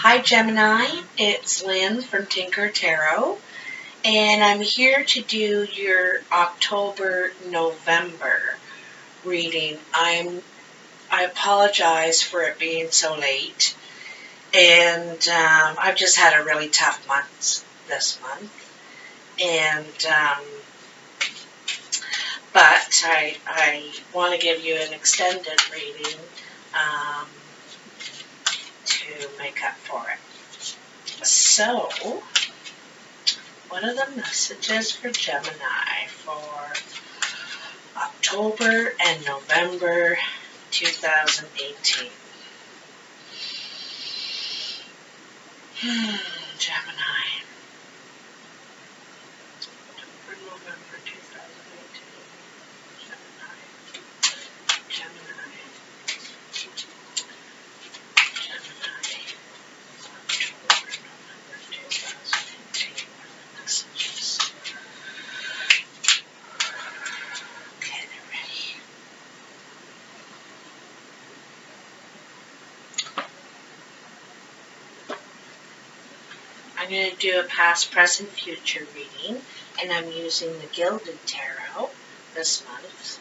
Hi Gemini, it's Lynn from Tinker Tarot, and I'm here to do your October-November reading. I apologize for it being so late, and I've just had a really tough month this month, and but I want to give you an extended reading to make up for it. So, what are the messages for Gemini for October and November 2018? Gemini. October, November 2018. Gemini. Gemini. October, November 2018. What are the messages? Okay, they're ready. I'm going to do a past, present, future reading, and I'm using the Gilded Tarot this month.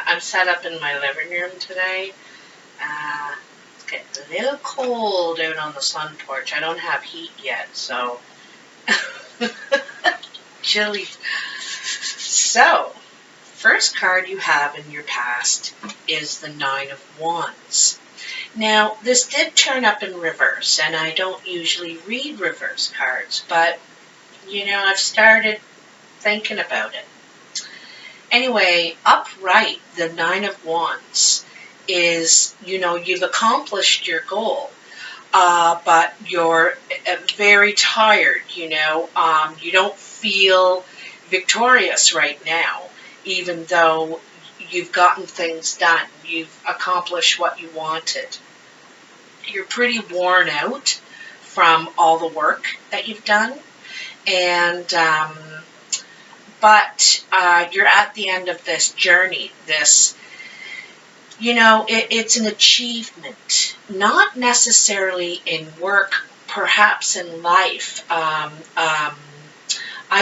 I'm set up in my living room today. It's getting a little cold out on the sun porch. I don't have heat yet, so chilly. So, first card you have in your past is the Nine of Wands. Now, this did turn up in reverse, and I don't usually read reverse cards, but, I've started thinking about it. Anyway, upright, the Nine of Wands is, you've accomplished your goal, but you're very tired, you don't feel victorious right now, even though you've gotten things done. You've accomplished what you wanted. You're pretty worn out from all the work that you've done, and but you're at the end of this journey. This, it's an achievement, not necessarily in work, perhaps in life. I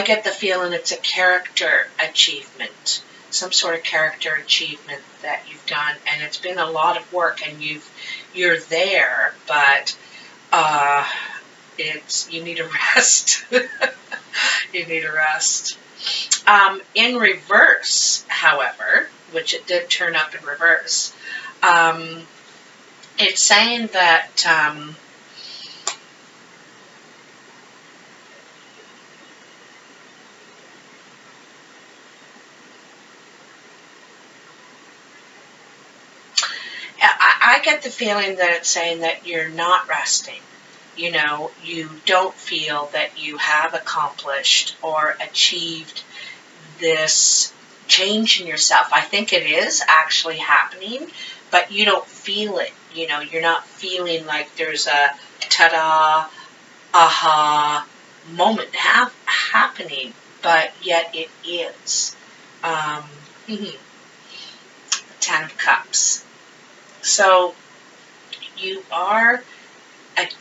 get the feeling it's a character achievement, some sort of character achievement that you've done, and it's been a lot of work, and you're there, but you need a rest. You need a rest. In reverse, however, which it did turn up in reverse, it's saying that I get the feeling that it's saying that you're not resting. You don't feel that you have accomplished or achieved this change in yourself. I think it is actually happening, but you don't feel it. You're not feeling like there's a ta-da, aha moment happening, but yet it is. Ten of Cups. So you are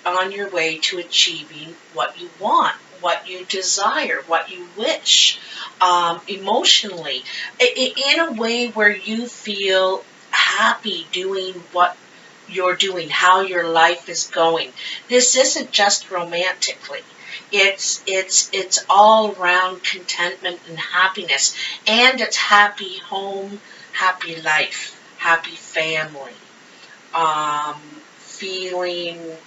on your way to achieving what you want, what you desire, what you wish, emotionally, in a way where you feel happy doing what you're doing, how your life is going. This isn't just romantically. It's all around contentment and happiness, and it's happy home, happy life, happy family, feeling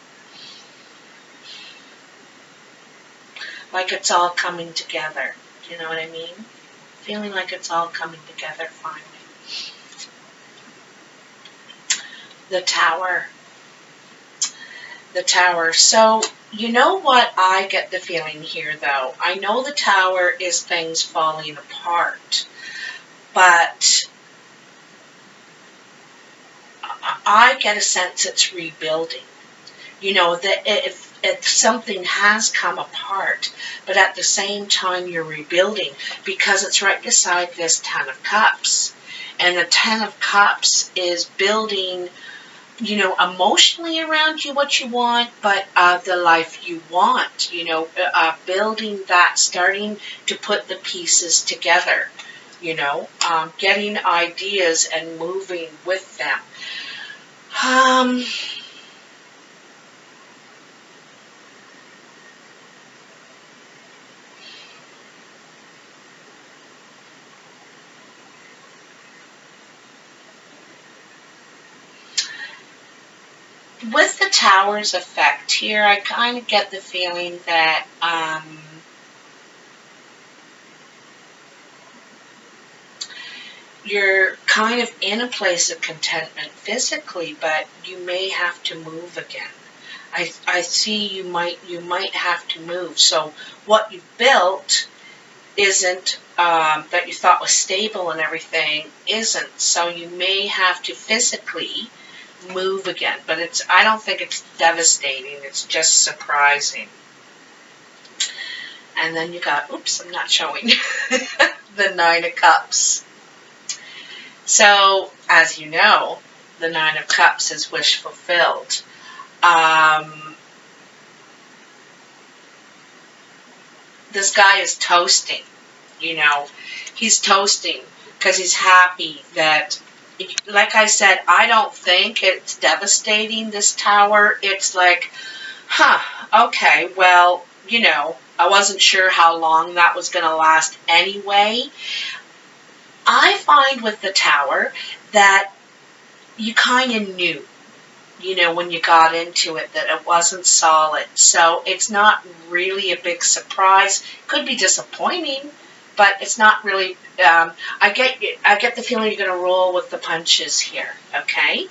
like it's all coming together. Do you know what I mean? Feeling like it's all coming together finally. The Tower. The Tower. So, you know what I get the feeling here, though? I know the Tower is things falling apart, but I get a sense it's rebuilding. That if something has come apart, but at the same time you're rebuilding, because it's right beside this Ten of Cups. And the Ten of Cups is building, emotionally around you what you want, but the life you want, building that, starting to put the pieces together, getting ideas and moving with them. With the Tower's effect here, I kind of get the feeling that you're kind of in a place of contentment physically, but you may have to move again. I see you might have to move. So what you've built isn't, that you thought was stable and everything, isn't. So you may have to physically move again. But I don't think it's devastating. It's just surprising. And then you got, oops, I'm not showing, the Nine of Cups. So, as you know, the Nine of Cups is wish fulfilled. This guy is toasting, he's toasting because he's happy that, like I said, I don't think it's devastating, this Tower. It's like, okay, well, I wasn't sure how long that was going to last anyway. I find with the Tower that you kind of knew, when you got into it, that it wasn't solid. So it's not really a big surprise. Could be disappointing, but it's not really. I get the feeling you're going to roll with the punches here. Okay,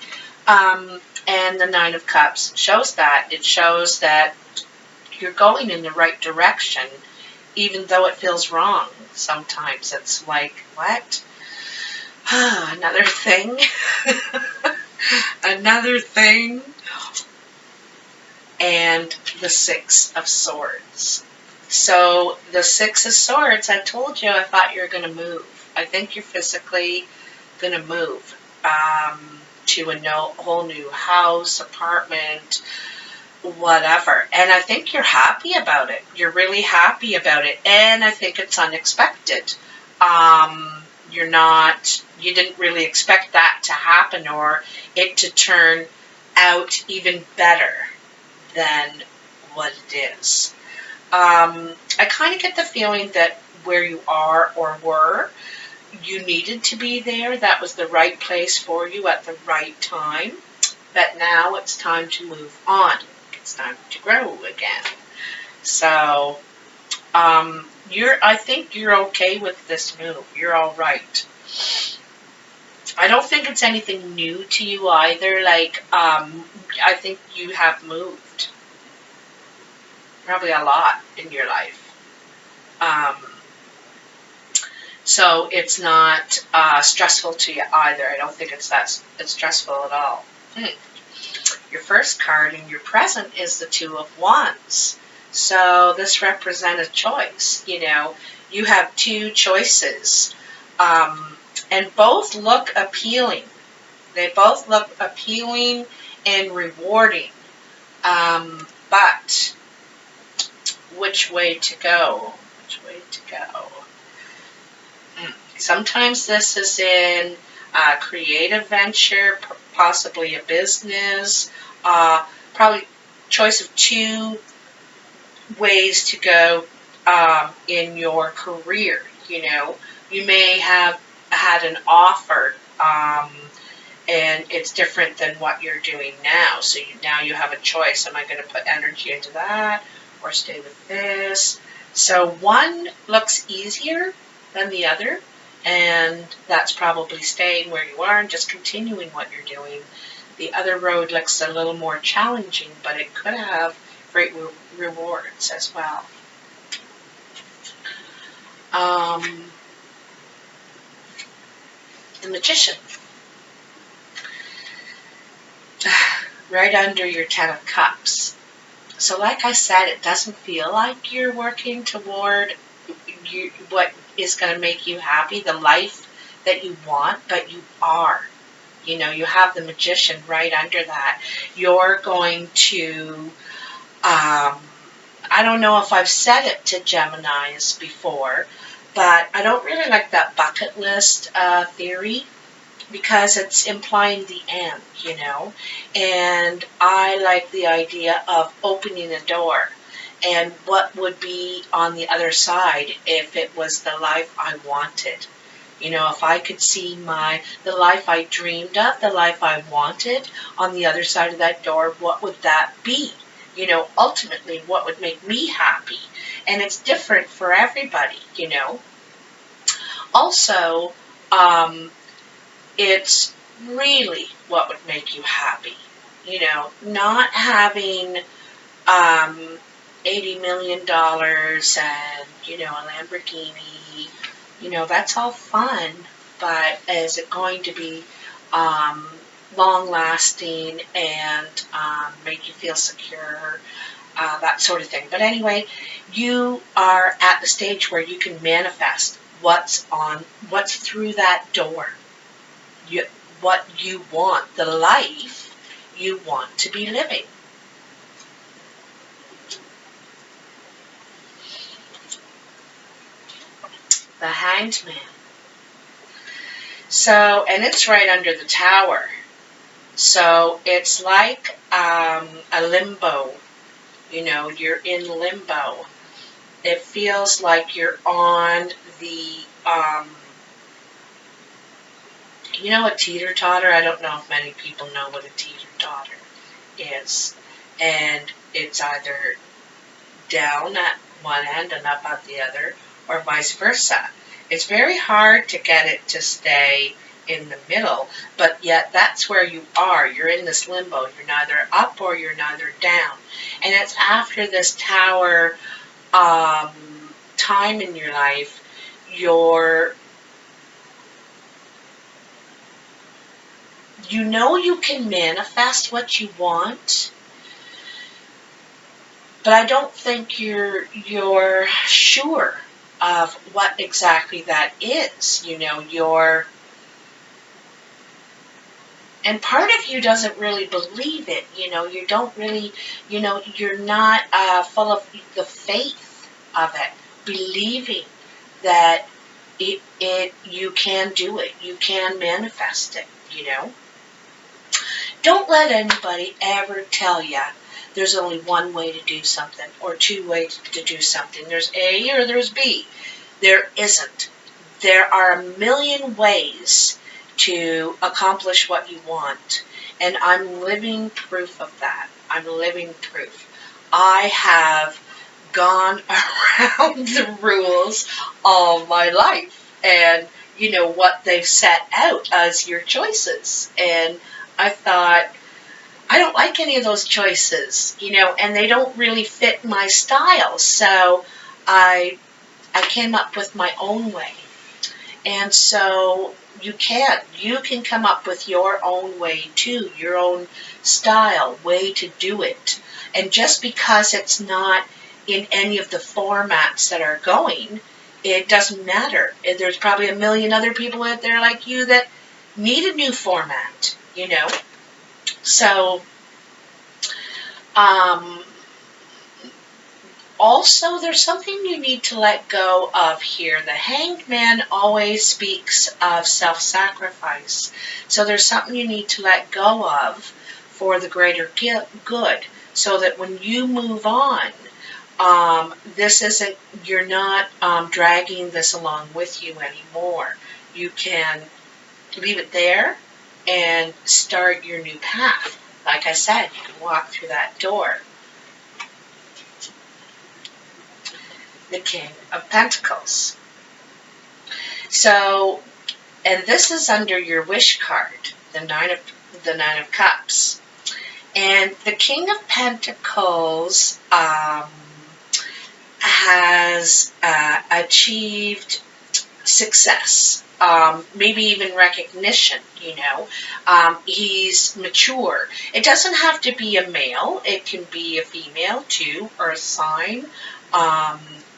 and the Nine of Cups shows that. It shows that you're going in the right direction, even though it feels wrong. Sometimes it's like, what? Another thing. Another thing. And the Six of Swords. So the Six of Swords, I told you, I thought you were going to move. I think you're physically going to move to a whole new house, apartment, whatever. And I think you're happy about it. You're really happy about it. And I think it's unexpected. You didn't really expect that to happen, or it to turn out even better than what it is. I kind of get the feeling that where you are or were, you needed to be there. That was the right place for you at the right time. But now it's time to move on. It's time to grow again. So, I think you're okay with this move. You're all right. I don't think it's anything new to you either. Like, I think you have moved. Probably a lot in your life. So it's not stressful to you either. I don't think it's stressful at all. Your first card in your present is the Two of Wands. So this represents a choice. You have two choices. And both look appealing. They both look appealing and rewarding. But which way to go? Which way to go? Sometimes this is in a creative venture, possibly a business, probably choice of two ways to go in your career. You may have had an offer, and it's different than what you're doing now. So now you have a choice. Am I going to put energy into that or stay with this? So one looks easier than the other, and that's probably staying where you are and just continuing what you're doing. The other road looks a little more challenging, but it could have great rewards as well. The Magician. Right under your Ten of Cups. So like I said, it doesn't feel like you're working toward what is going to make you happy, the life that you want, but you are. You know, you have the Magician right under that. You're going to, I don't know if I've said it to Geminis before, but I don't really like that bucket list theory, because it's implying the end, you know. And I like the idea of opening a door and what would be on the other side if it was the life I wanted. You know, if I could see the life I dreamed of, the life I wanted on the other side of that door, what would that be? You know, ultimately, what would make me happy? And it's different for everybody, you know. Also, it's really what would make you happy. You know, not having $80 million and, you know, a Lamborghini, you know, that's all fun, but is it going to be long-lasting and make you feel secure, that sort of thing. But anyway, you are at the stage where you can manifest what's through that door. What you want, the life you want to be living. The Hanged Man. So, and it's right under the Tower. So it's like a limbo. You know, you're in limbo. It feels like you're on the, you know, a teeter-totter. I don't know if many people know what a teeter-totter is. And it's either down at one end and up at the other, or vice versa. It's very hard to get it to stay in the middle, but yet that's where you are. You're in this limbo. You're neither up or you're neither down. And it's after this Tower time in your life, you know you can manifest what you want, but I don't think you're sure of what exactly that is. You know, and part of you doesn't really believe it. You know, you don't really, you know, you're not full of the faith of it, believing that you can do it, you can manifest it, you know. Don't let anybody ever tell you there's only one way to do something or two ways to do something. There's A or there's B. There isn't. There are a million ways to accomplish what you want. And I'm living proof of that. I'm living proof. I have gone around the rules all my life. And, you know, what they've set out as your choices. And I thought, I don't like any of those choices, you know, and they don't really fit my style. So I came up with my own way. And so you can come up with your own way too, your own style, way to do it. And just because it's not in any of the formats that are going, it doesn't matter. There's probably a million other people out there like you that need a new format, you know. So, also, there's something you need to let go of here. The Hanged Man always speaks of self-sacrifice. So there's something you need to let go of for the greater good, so that when you move on, you're not dragging this along with you anymore. You can leave it there and start your new path. Like I said, you can walk through that door. The King of Pentacles. So, and this is under your wish card, the Nine of Cups. And the King of Pentacles has achieved success, maybe even recognition, you know. He's mature. It doesn't have to be a male. It can be a female too, or a sign,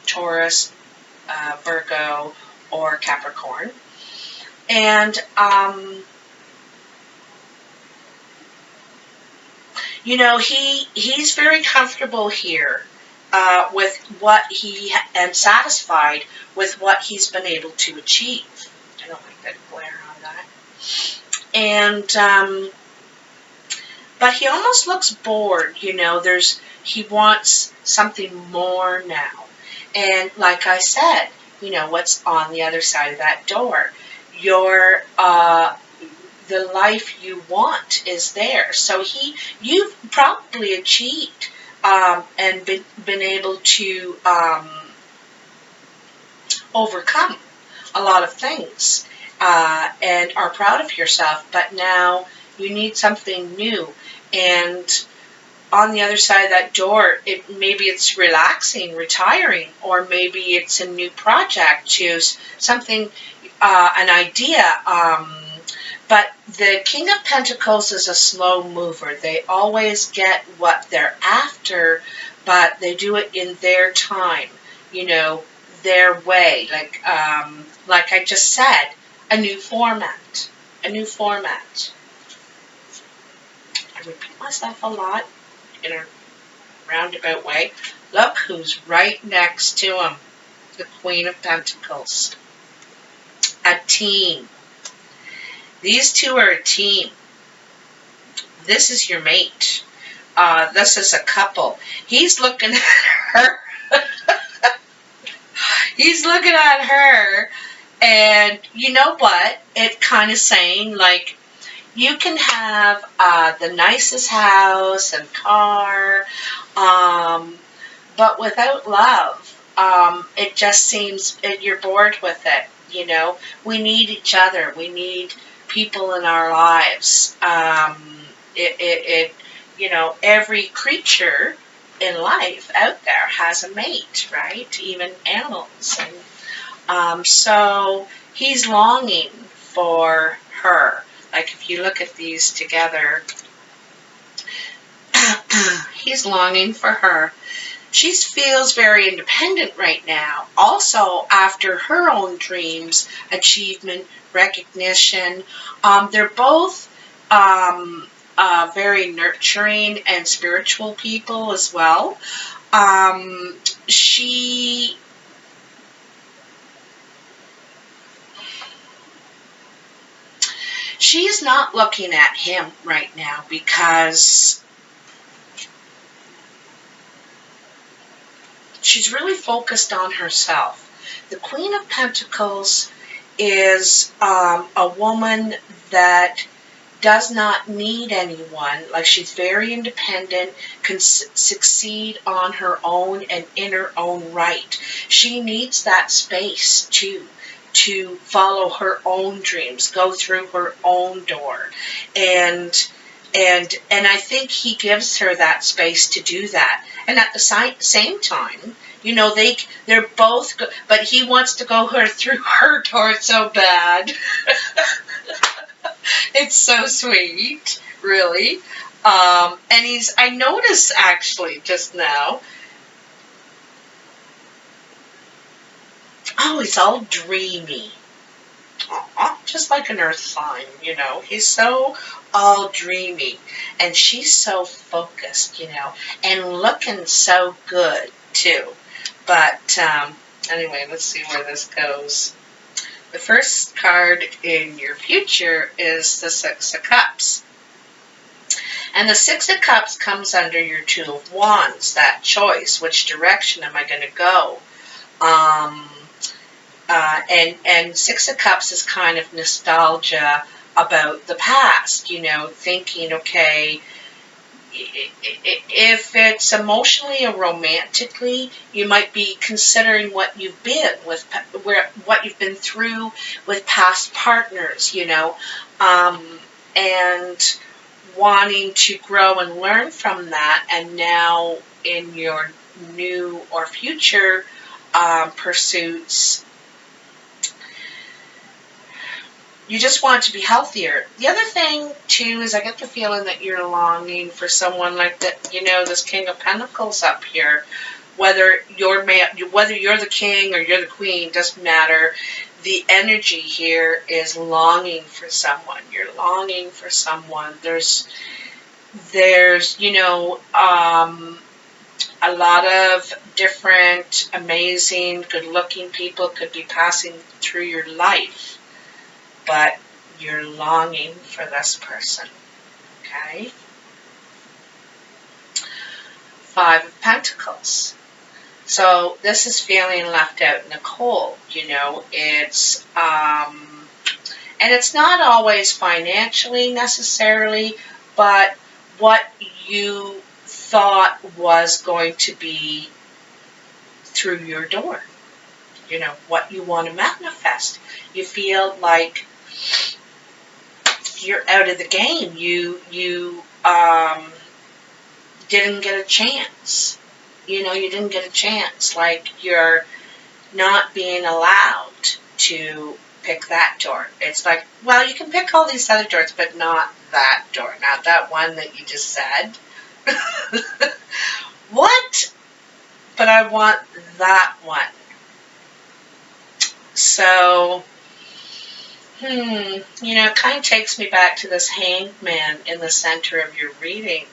Taurus, Virgo, or Capricorn. And, you know, he's very comfortable here with what and satisfied with what he's been able to achieve. I don't like that glare on that. And, but he almost looks bored, you know, he wants something more now. And like I said, you know, what's on the other side of that door? The life you want is there. So you've probably achieved and been able to overcome a lot of things and are proud of yourself. But now you need something new. And on the other side of that door, maybe it's relaxing, retiring, or maybe it's a new project, choose something, an idea. But the King of Pentacles is a slow mover. They always get what they're after, but they do it in their time, you know, their way. Like I just said, a new format. A new format. I repeat myself a lot in a roundabout way. Look who's right next to him. The Queen of Pentacles. A team. These two are a team. This is your mate. This is a couple. He's looking at her. He's looking at her. And you know what? It's kind of saying, like, you can have the nicest house and car, but without love, it just seems you're bored with it. You know, we need each other. We need people in our lives. You know, every creature in life out there has a mate, right? Even animals. And so he's longing for her. Like if you look at these together, he's longing for her. She feels very independent right now. Also, after her own dreams, achievement, recognition, they're both very nurturing and spiritual people as well. She's not looking at him right now because she's really focused on herself. The Queen of Pentacles is a woman that does not need anyone. Like, she's very independent, can succeed on her own and in her own right. She needs that space too, to follow her own dreams, go through her own door. And I think he gives her that space to do that. And at the same time, you know, they're both good, but he wants to go through her door so bad. It's so sweet, really. And I noticed actually just now, oh, he's all dreamy. Just like an earth sign, you know. He's so all dreamy. And she's so focused, you know. And looking so good, too. But, anyway, let's see where this goes. The first card in your future is the Six of Cups. And the Six of Cups comes under your Two of Wands, that choice. Which direction am I going to go? And Six of Cups is kind of nostalgia about the past, you know, thinking, okay, if it's emotionally or romantically, you might be considering what you've been with, what you've been through with past partners, you know, and wanting to grow and learn from that. And now in your new or future pursuits, you just want to be healthier. The other thing, too, is I get the feeling that you're longing for someone like that, you know, this King of Pentacles up here. Whether you're the king or you're the queen, doesn't matter. the energy here is longing for someone. You're longing for someone. There's a lot of different, amazing, good-looking people could be passing through your life, but you're longing for this person, okay? 5 of Pentacles. So this is feeling left out in the cold, it's, and it's not always financially necessarily, but what you thought was going to be through your door, what you want to manifest. You feel like you're out of the game. You didn't get a chance. You didn't get a chance. Like you're not being allowed to pick that door. It's like, well, you can pick all these other doors, but not that door. Not that one that you just said. What? But I want that one. So, it kind of takes me back to this Hanged Man in the center of your reading.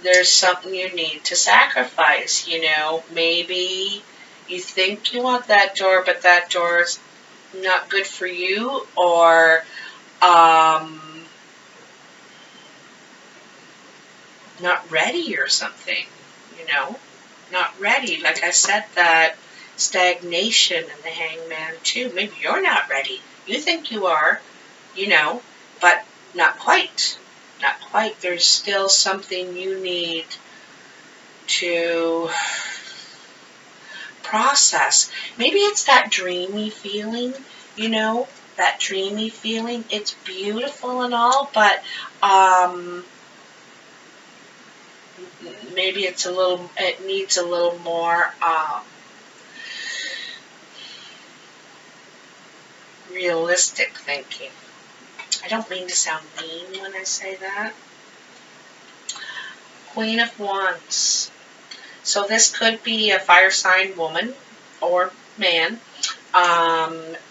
There's something you need to sacrifice, maybe you think you want that door, but that door's not good for you, or not ready or something, not ready. Like I said, that stagnation in the Hangman too. Maybe you're not ready. You think you are, but not quite. Not quite. There's still something you need to process. Maybe it's that dreamy feeling, that dreamy feeling. It's beautiful and all, but maybe it needs a little more realistic thinking. I don't mean to sound mean when I say that. Queen of Wands. So this could be a fire sign woman or man,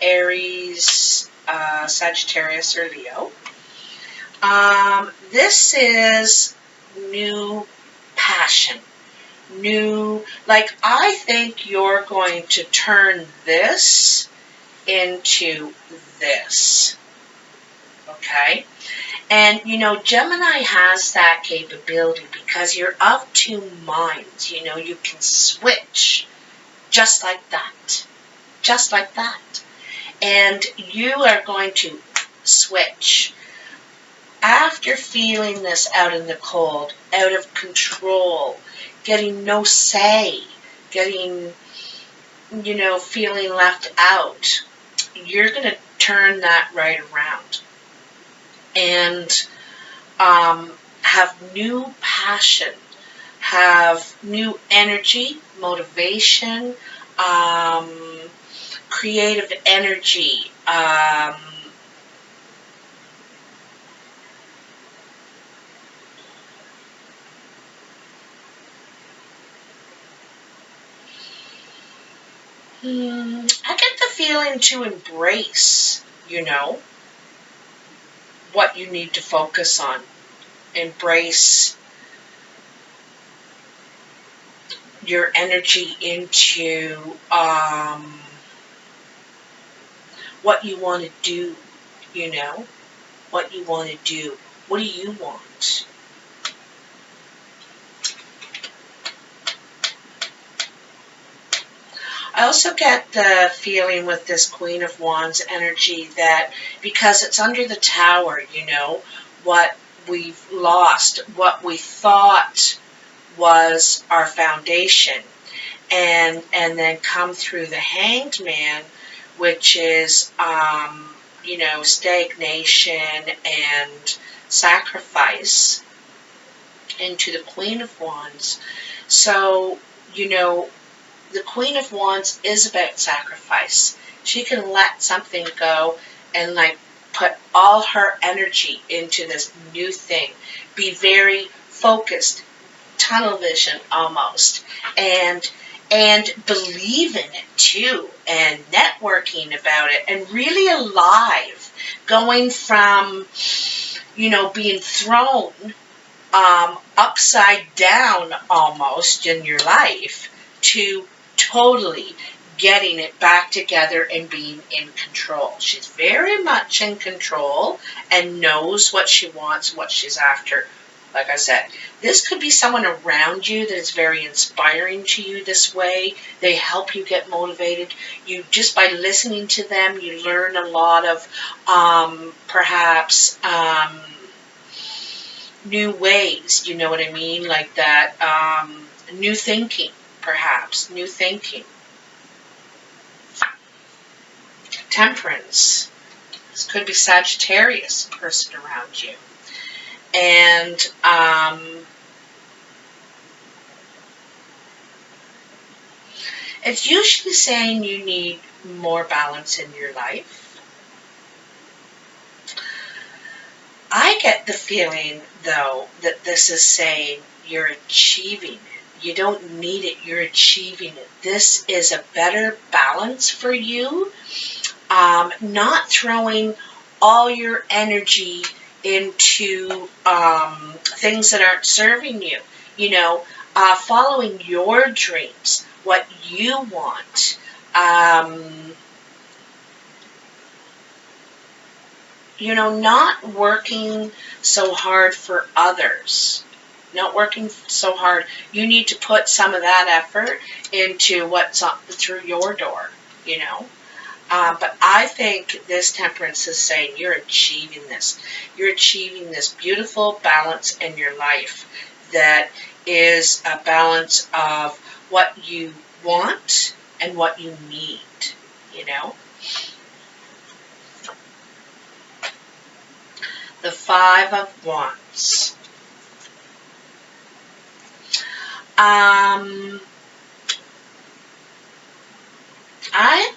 Aries, Sagittarius, or Leo. This is new passion. I think you're going to turn this into this. Okay? And, Gemini has that capability because you're of two minds. You can switch just like that. Just like that. And you are going to switch. After feeling this out in the cold, out of control, getting no say, getting, feeling left out, you're going to turn that right around. And have new passion, have new energy, motivation, creative energy, I get the feeling to embrace, what you need to focus on. Embrace your energy into what you want to do, what you want to do. What do you want? I also get the feeling with this Queen of Wands energy that because it's under the Tower, what we've lost, what we thought was our foundation, and then come through the Hanged Man, which is, stagnation and sacrifice, into the Queen of Wands. So, the Queen of Wands is about sacrifice. She can let something go and put all her energy into this new thing. Be very focused, tunnel vision almost. And and believe in it too, and networking about it, and really alive, going from, being thrown upside down almost in your life to totally getting it back together and being in control. She's very much in control and knows what she wants, what she's after. Like I said, this could be someone around you that is very inspiring to you this way. They help you get motivated. You, just by listening to them, you learn a lot of perhaps new ways, you know what I mean? Like that, new thinking, perhaps, new thinking. Temperance. This could be Sagittarius person around you. And it's usually saying you need more balance in your life. I get the feeling, though, that this is saying you're achieving it. You don't need it, you're achieving it. This is a better balance for you. Not throwing all your energy into things that aren't serving you. Following your dreams, what you want. Not working so hard for others. Not working so hard. You need to put some of that effort into what's through your door, But I think this temperance is saying you're achieving this. You're achieving this beautiful balance in your life that is a balance of what you want and what you need, The 5 of Wands.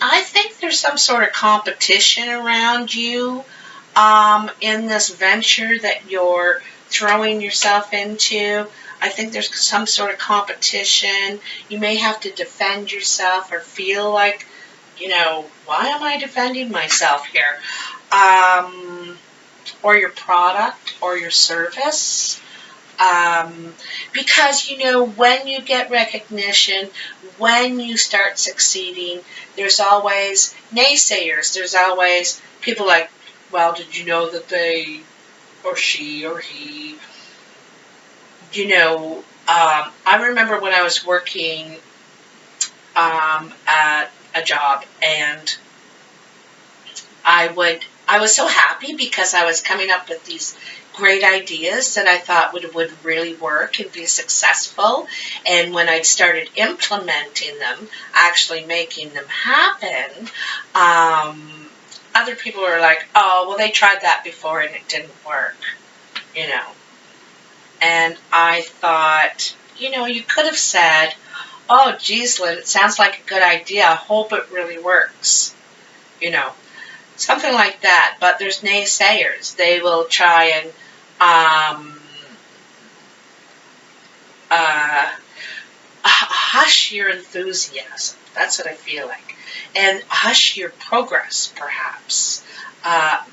I think there's some sort of competition around you in this venture that you're throwing yourself into. I think there's some sort of competition. You may have to defend yourself or feel like, why am I defending myself here? Or your product or your service. Because, when you get recognition, when you start succeeding, there's always naysayers. There's always people like, well, did you know that they, or she, or he, I remember when I was working at a job, and I was so happy because I was coming up with these great ideas that I thought would really work and be successful. And when I started implementing them, actually making them happen, other people were like, oh, well, they tried that before and it didn't work, And I thought, you could have said, oh, geez, Lynn, it sounds like a good idea. I hope it really works, Something like that. But there's naysayers. They will try and hush your enthusiasm. That's what I feel like. And hush your progress, perhaps.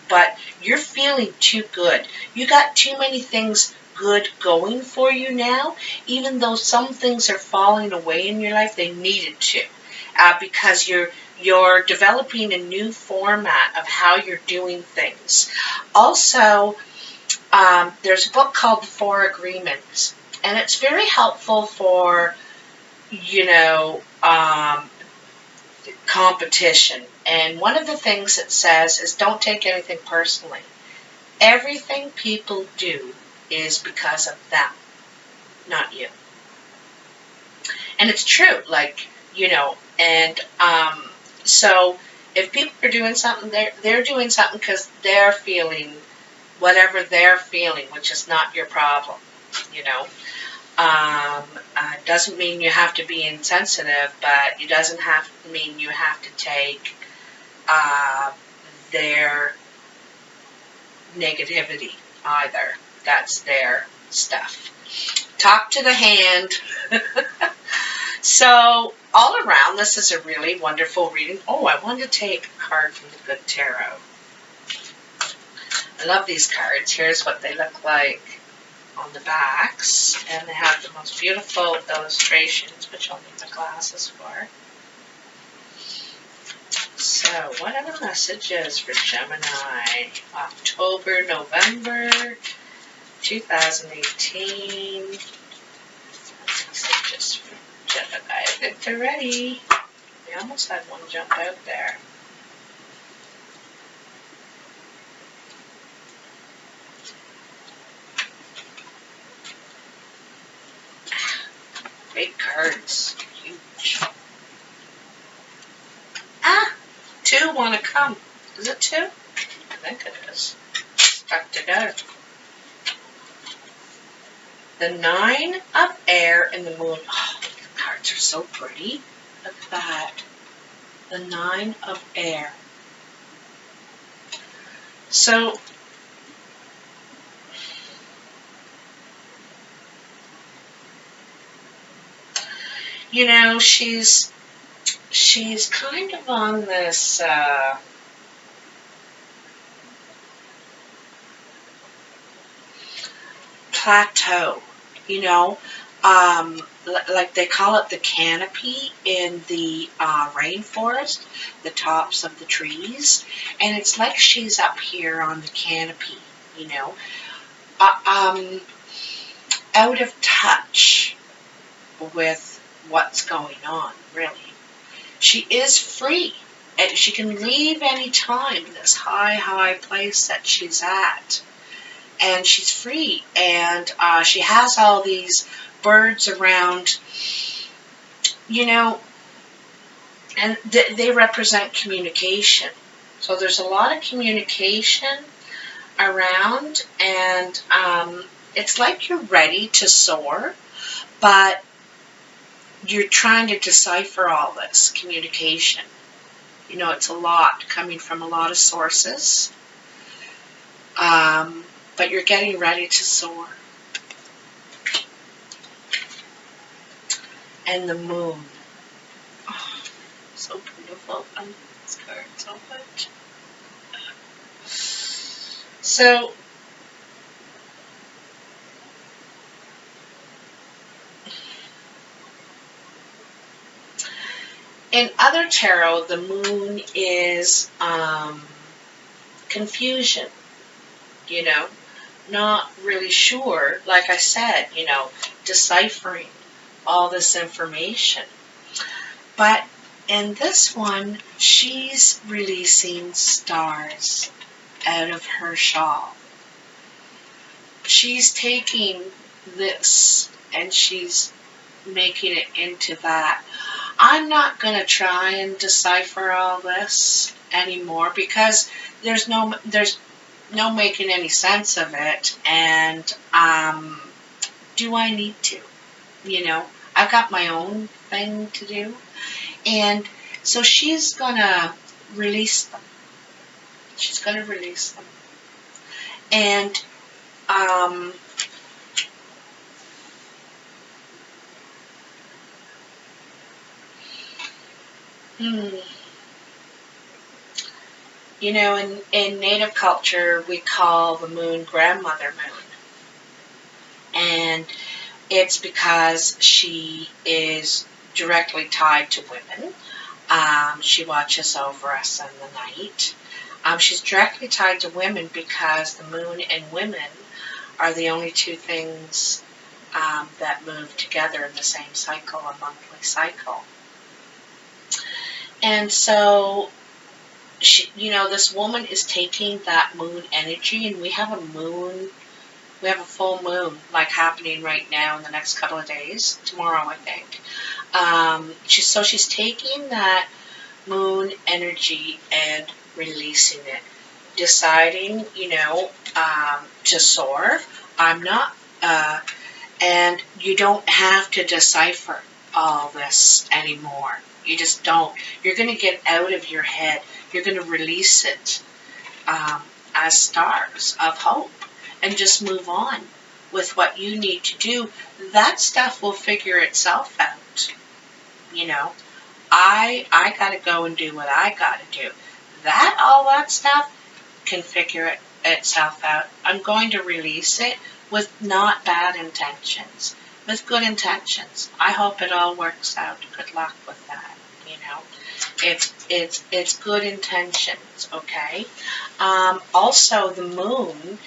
But you're feeling too good. You got too many things good going for you now. Even though some things are falling away in your life, they needed to. Because you're developing a new format of how you're doing things. Also, there's a book called The 4 Agreements, and it's very helpful for, competition. And one of the things it says is don't take anything personally. Everything people do is because of them, not you. And it's true, and so if people are doing something, they're doing something because they're feeling whatever they're feeling, which is not your problem, Doesn't mean you have to be insensitive, but it doesn't mean you have to take their negativity either. That's their stuff. Talk to the hand. So, all around, this is a really wonderful reading. Oh, I wanted to take a card from the Good Tarot. I love these cards. Here's what they look like on the backs. And they have the most beautiful illustrations, which I'll need my glasses for. So, what are the messages for Gemini? October, November 2018. Messages for Gemini. I think they're ready. We almost had one jump out there. Big cards. Huge. Ah! 2 want to come. Is it 2? I think it is. Stuck together. The 9 of Air and the Moon. Oh, the cards are so pretty. Look at that. The 9 of Air. So, you know, she's kind of on this plateau, you know, like they call it the canopy in the rainforest, the tops of the trees, and it's like she's up here on the canopy, you know, out of touch with what's going on, really. She is free, and she can leave any time, this high place that she's at. And she's free, and she has all these birds around, you know, and they represent communication. So there's a lot of communication around, and it's like you're ready to soar, but you're trying to decipher all this communication. You know, it's a lot coming from a lot of sources. But you're getting ready to soar. And the moon. Oh, so beautiful. I love this card so much. So, in other tarot, the moon is confusion, you know, not really sure, like I said, you know, deciphering all this information. But in this one, she's releasing stars out of her shawl. She's taking this and she's making it into that. I'm not going to try and decipher all this anymore because there's no making any sense of it, and do I need to? You know, I've got my own thing to do, and so she's gonna release them. She's gonna release them, and you know, in Native culture, we call the moon Grandmother Moon. And it's because she is directly tied to women. She watches over us in the night. She's directly tied to women because the moon and women are the only two things that move together in the same cycle, a monthly cycle. And so, she, you know, this woman is taking that moon energy, and we have a full moon, like, happening right now in the next couple of days, tomorrow, I think. She's taking that moon energy and releasing it, deciding, you know, to soar. And you don't have to decipher all this anymore. You just don't. You're going to get out of your head. You're going to release it as stars of hope and just move on with what you need to do. That stuff will figure itself out, you know. I gotta go and do what I gotta do. All that stuff can figure itself out. I'm going to release it with not bad intentions, with good intentions. I hope it all works out. Good luck with that. You know, it's good intentions. Okay. Also, the moon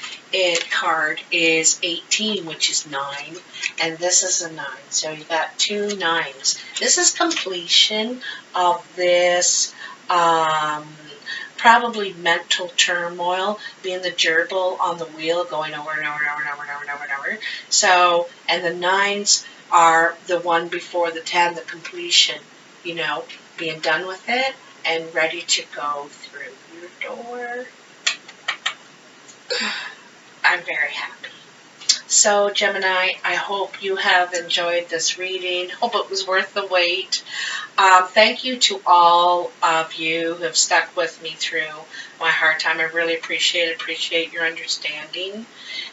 card is 18, which is 9, and this is a 9. So you got 2 9s. This is completion of this. Probably mental turmoil, being the gerbil on the wheel, going over and over and over and over and over and over and over. So, and the 9s are the one before the 10, the completion, you know, being done with it and ready to go through your door. I'm very happy. So, Gemini, I hope you have enjoyed this reading. Hope it was worth the wait. Thank you to all of you who have stuck with me through my hard time. I really appreciate your understanding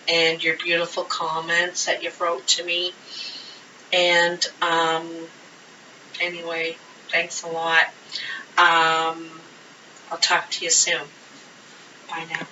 and your beautiful comments that you've wrote to me. And anyway, thanks a lot. I'll talk to you soon. Bye now.